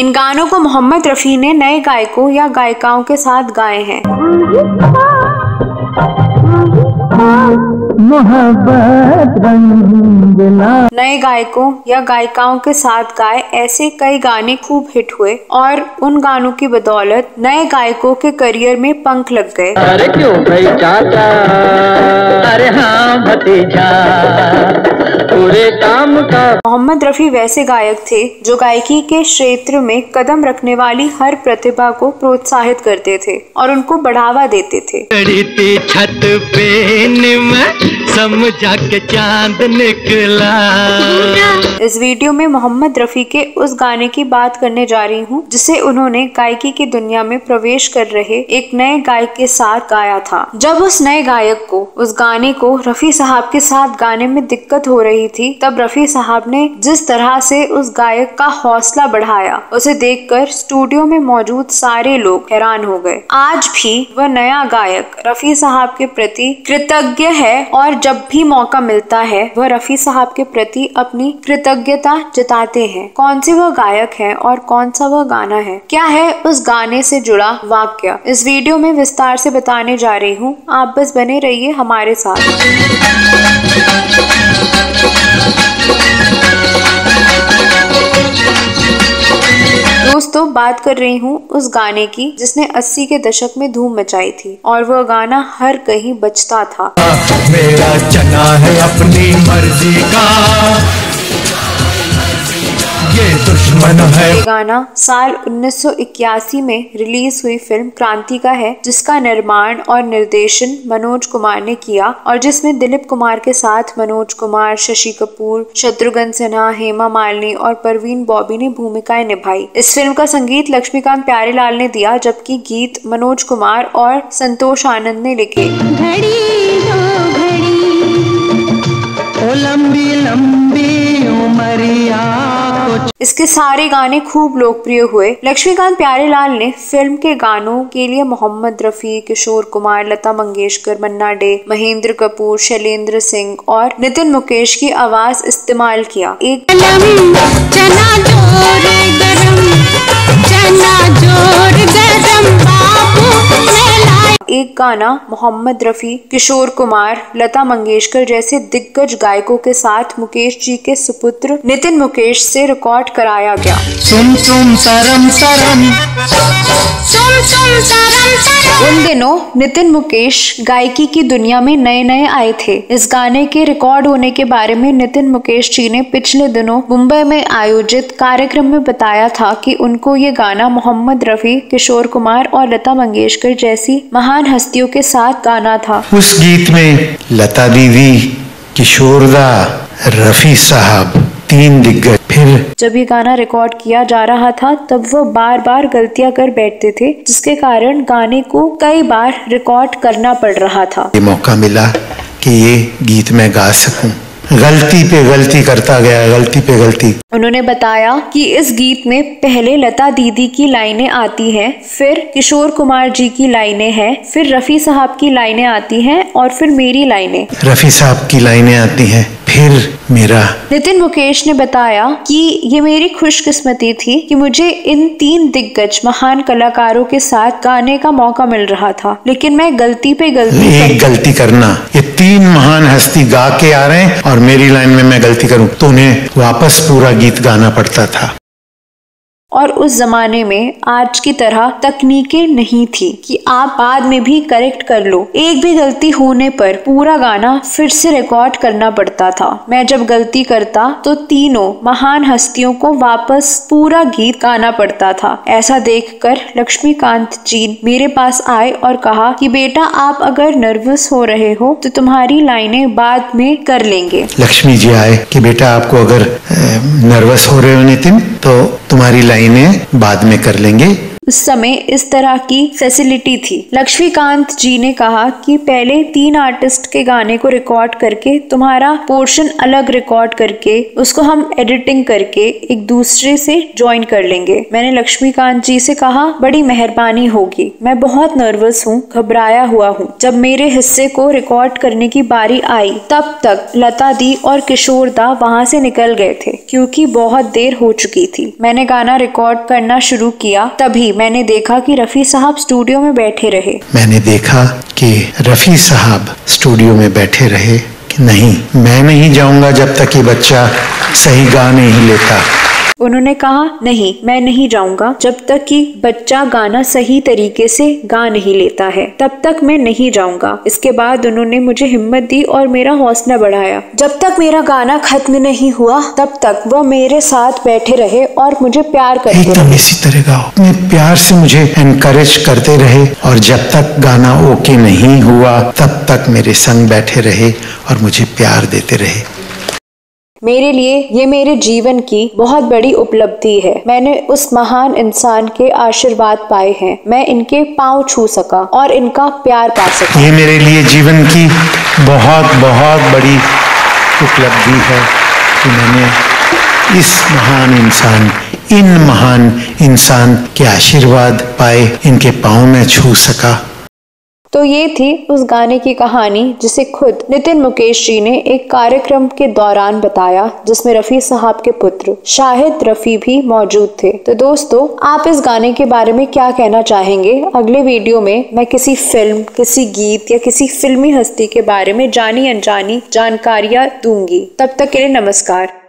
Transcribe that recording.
इन गानों को मोहम्मद रफी ने नए गायकों या गायिकाओं के साथ गाए हैं। नए गायकों या गायिकाओं के साथ गाए ऐसे कई गाने खूब हिट हुए और उन गानों की बदौलत नए गायकों के करियर में पंख लग गए। अरे क्यों भाई चाचा, अरे हाँ भतीजा, पूरे काम का। मोहम्मद रफी वैसे गायक थे जो गायकी के क्षेत्र में कदम रखने वाली हर प्रतिभा को प्रोत्साहित करते थे और उनको बढ़ावा देते थे। छत पे समझा के चांद निकला। इस वीडियो में मोहम्मद रफी के उस गाने की बात करने जा रही हूँ जिसे उन्होंने गायकी की दुनिया में प्रवेश कर रहे एक नए गायक के साथ गाया था। जब उस नए गायक को उस गाने को रफी साहब के साथ गाने में दिक्कत हो रही थी, तब रफी साहब ने जिस तरह से उस गायक का हौसला बढ़ाया, उसे देखकर स्टूडियो में मौजूद सारे लोग हैरान हो गए। आज भी वह नया गायक रफी साहब के प्रति कृतज्ञ है और जब भी मौका मिलता है वह रफी साहब के प्रति अपनी कृतज्ञता जताते हैं। कौन से वह गायक है और कौन सा वह गाना है, क्या है उस गाने से जुड़ा वाक्य, इस वीडियो में विस्तार से बताने जा रही हूँ। आप बस बने रहिए हमारे साथ। दोस्तों, बात कर रही हूँ उस गाने की जिसने 80 के दशक में धूम मचाई थी और वह गाना हर कहीं बजता था। मेरा चना है अपनी मर्जी का, ये दुश्मन है। ये गाना साल 1981 में रिलीज हुई फिल्म क्रांति का है, जिसका निर्माण और निर्देशन मनोज कुमार ने किया और जिसमें दिलीप कुमार के साथ मनोज कुमार, शशि कपूर, शत्रुघ्न सिन्हा, हेमा मालिनी और परवीन बॉबी ने भूमिकाएं निभाई। इस फिल्म का संगीत लक्ष्मीकांत प्यारेलाल ने दिया, जबकि गीत मनोज कुमार और संतोष आनंद ने लिखे। लंबी लंबी उमरिया। इसके सारे गाने खूब लोकप्रिय हुए। लक्ष्मीकांत प्यारेलाल ने फिल्म के गानों के लिए मोहम्मद रफी, किशोर कुमार, लता मंगेशकर, मन्ना डे, महेंद्र कपूर, शैलेंद्र सिंह और नितिन मुकेश की आवाज इस्तेमाल किया। एक गाना मोहम्मद रफी, किशोर कुमार, लता मंगेशकर जैसे दिग्गज गायकों के साथ मुकेश जी के सुपुत्र नितिन मुकेश से रिकॉर्ड कराया गया। सुम सुम सरम सरम, उन दिनों नितिन मुकेश गायकी की दुनिया में नए नए आए थे। इस गाने के रिकॉर्ड होने के बारे में नितिन मुकेश जी ने पिछले दिनों मुंबई में आयोजित कार्यक्रम में बताया था कि उनको ये गाना मोहम्मद रफी, किशोर कुमार और लता मंगेशकर जैसी महान हस्तियों के साथ गाना था। उस गीत में लता दीदी, किशोर दा, रफी साहब, तीन दिग्गज। फिर जब ये गाना रिकॉर्ड किया जा रहा था तब वो बार बार गलतियां कर बैठते थे, जिसके कारण गाने को कई बार रिकॉर्ड करना पड़ रहा था। ये मौका मिला कि ये गीत मैं गा सकूं। गलती पे गलती करता गया, गलती पे गलती। उन्होंने बताया कि इस गीत में पहले लता दीदी की लाइनें आती हैं, फिर किशोर कुमार जी की लाइनें हैं, फिर रफी साहब की लाइनें आती हैं और फिर मेरी लाइनें। रफी साहब की लाइनें आती हैं, फिर मेरा। नितिन मुकेश ने बताया कि ये मेरी खुशकिस्मती थी कि मुझे इन तीन दिग्गज महान कलाकारों के साथ गाने का मौका मिल रहा था, लेकिन मैं गलती पे गलती करना। ये तीन महान हस्ती गा के आ रहे हैं और मेरी लाइन में मैं गलती करूं तो उन्हें वापस पूरा गीत गाना पड़ता था। और उस जमाने में आज की तरह तकनीकें नहीं थी कि आप बाद में भी करेक्ट कर लो। एक भी गलती होने पर पूरा गाना फिर से रिकॉर्ड करना पड़ता था। मैं जब गलती करता तो तीनों महान हस्तियों को वापस पूरा गीत गाना पड़ता था। ऐसा देखकर लक्ष्मीकांत जी मेरे पास आए और कहा कि बेटा, आप अगर नर्वस हो रहे हो तो तुम्हारी लाइनें बाद में कर लेंगे। लक्ष्मी जी आए कि बेटा, आपको अगर नर्वस हो रहे हो नितिन, तो तुम्हारी लाइनें बाद में कर लेंगे। उस समय इस तरह की फैसिलिटी थी। लक्ष्मीकांत जी ने कहा कि पहले 3 आर्टिस्ट के गाने को रिकॉर्ड करके तुम्हारा पोर्शन अलग रिकॉर्ड करके उसको हम एडिटिंग करके एक दूसरे से ज्वाइन कर लेंगे। मैंने लक्ष्मीकांत जी से कहा बड़ी मेहरबानी होगी, मैं बहुत नर्वस हूँ, घबराया हुआ हूँ। जब मेरे हिस्से को रिकॉर्ड करने की बारी आई तब तक लता दी और किशोर दा वहाँ से निकल गए थे क्योंकि बहुत देर हो चुकी थी। मैंने गाना रिकॉर्ड करना शुरू किया, तभी मैंने देखा कि रफी साहब स्टूडियो में बैठे रहे। मैंने देखा कि रफी साहब स्टूडियो में बैठे रहे कि नहीं, मैं नहीं जाऊंगा जब तक ये बच्चा सही गा नहीं लेता। उन्होंने कहा नहीं, मैं नहीं जाऊंगा जब तक कि बच्चा गाना सही तरीके से गा नहीं लेता है, तब तक मैं नहीं जाऊंगा। इसके बाद उन्होंने मुझे हिम्मत दी और मेरा हौसला बढ़ाया। जब तक मेरा गाना खत्म नहीं हुआ तब तक वो मेरे साथ बैठे रहे और मुझे प्यार करते रहे। एकदम इसी तरह गाओ, अपने प्यार से मुझे एनकरेज करते रहे और जब तक गाना ओके नहीं हुआ तब तक मेरे संग बैठे रहे और मुझे प्यार देते रहे। मेरे लिए ये मेरे जीवन की बहुत बड़ी उपलब्धि है। मैंने उस महान इंसान के आशीर्वाद पाए हैं। मैं इनके पांव छू सका और इनका प्यार पा सका। ये मेरे लिए जीवन की बहुत बहुत बड़ी उपलब्धि है कि मैंने इस महान इंसान, इन महान इंसान के आशीर्वाद पाए, इनके पांव में छू सका। तो ये थी उस गाने की कहानी जिसे खुद नितिन मुकेश जी ने एक कार्यक्रम के दौरान बताया, जिसमें रफी साहब के पुत्र शाहिद रफी भी मौजूद थे। तो दोस्तों, आप इस गाने के बारे में क्या कहना चाहेंगे? अगले वीडियो में मैं किसी फिल्म, किसी गीत या किसी फिल्मी हस्ती के बारे में जानी अनजानी जानकारियां दूंगी। तब तक के लिए नमस्कार।